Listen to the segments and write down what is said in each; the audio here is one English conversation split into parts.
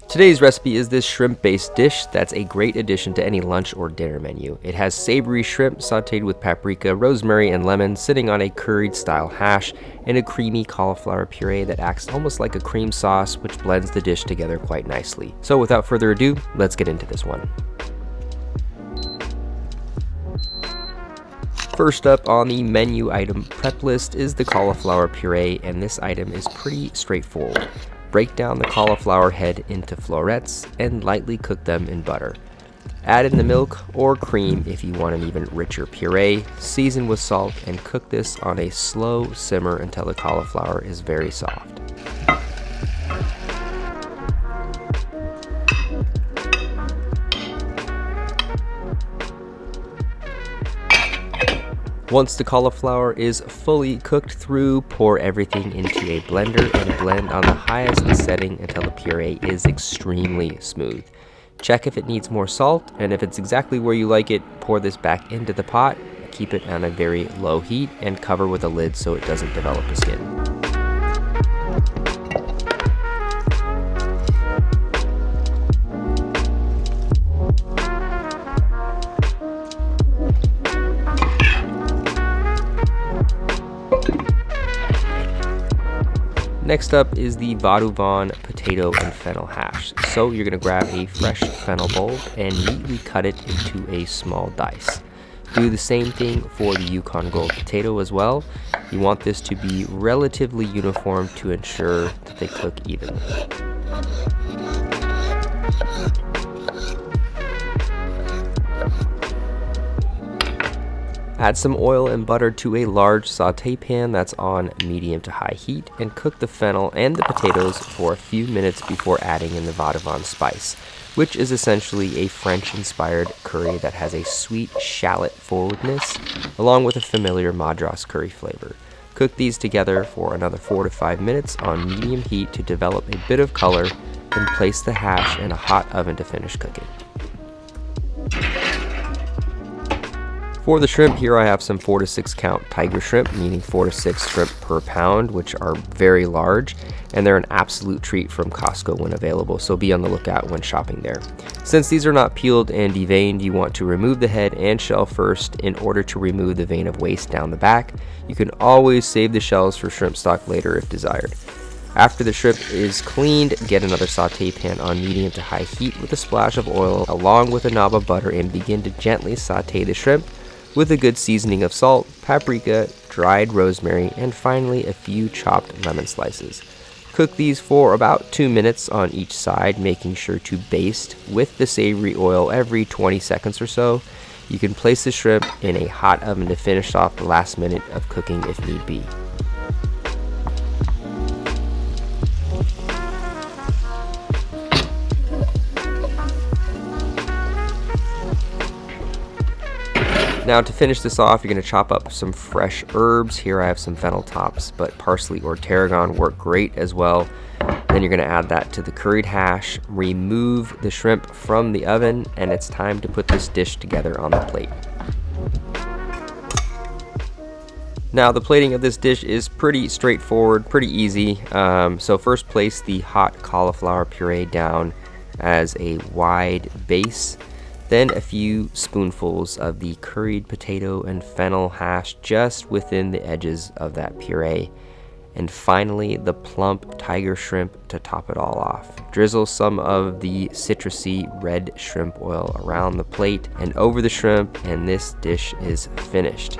Today's recipe is this shrimp-based dish that's a great addition to any lunch or dinner menu. It has savory shrimp sauteed with paprika, rosemary, and lemon sitting on a curried-style hash and a creamy cauliflower puree that acts almost like a cream sauce, which blends the dish together quite nicely. So without further ado, let's get into this one. First up on the menu item prep list is the cauliflower puree, and this item is pretty straightforward. Break down the cauliflower head into florets and lightly cook them in butter. Add in the milk or cream if you want an even richer puree, season with salt, and cook this on a slow simmer until the cauliflower is very soft. Once the cauliflower is fully cooked through, pour everything into a blender and blend on the highest setting until the puree is extremely smooth. Check if it needs more salt, and if it's exactly where you like it, pour this back into the pot, keep it on a very low heat, and cover with a lid so it doesn't develop a skin. Next up is the Vadouvan potato and fennel hash. So you're gonna grab a fresh fennel bulb and neatly cut it into a small dice. Do the same thing for the Yukon gold potato as well. You want this to be relatively uniform to ensure that they cook evenly. Add some oil and butter to a large saute pan that's on medium to high heat and cook the fennel and the potatoes for a few minutes before adding in the Vadouvan spice, which is essentially a French-inspired curry that has a sweet shallot forwardness along with a familiar madras curry flavor. Cook these together for another 4 to 5 minutes on medium heat to develop a bit of color, then place the hash in a hot oven to finish cooking. For the shrimp here, I have some 4 to 6 count tiger shrimp, meaning 4 to 6 shrimp per pound, which are very large, and they're an absolute treat from Costco when available, so be on the lookout when shopping there. Since these are not peeled and deveined, you want to remove the head and shell first in order to remove the vein of waste down the back. You can always save the shells for shrimp stock later if desired. After the shrimp is cleaned, get another saute pan on medium to high heat with a splash of oil along with a knob of butter and begin to gently saute the shrimp with a good seasoning of salt, paprika, dried rosemary, and finally a few chopped lemon slices. Cook these for about 2 minutes on each side, making sure to baste with the savory oil every 20 seconds or so. You can place the shrimp in a hot oven to finish off the last minute of cooking if need be. Now to finish this off, you're going to chop up some fresh herbs. Here I have some fennel tops, but parsley or tarragon work great as well. Then you're going to add that to the curried hash, remove the shrimp from the oven, and it's time to put this dish together on the plate. Now the plating of this dish is pretty straightforward, pretty easy. So first place the hot cauliflower puree down as a wide base. Then a few spoonfuls of the curried potato and fennel hash just within the edges of that puree. And finally, the plump tiger shrimp to top it all off. Drizzle some of the citrusy red shrimp oil around the plate and over the shrimp, and this dish is finished.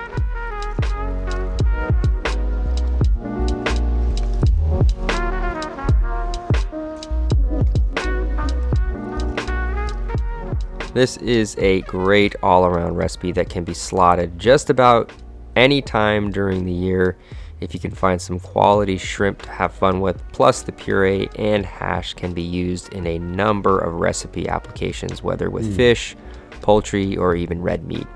This is a great all-around recipe that can be slotted just about any time during the year if you can find some quality shrimp to have fun with. Plus the puree and hash can be used in a number of recipe applications, whether with fish, poultry, or even red meat.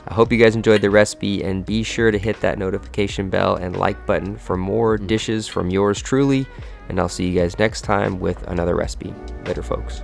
I hope you guys enjoyed the recipe, and be sure to hit that notification bell and like button for more dishes from yours truly, and I'll see you guys next time with another recipe. Later, folks.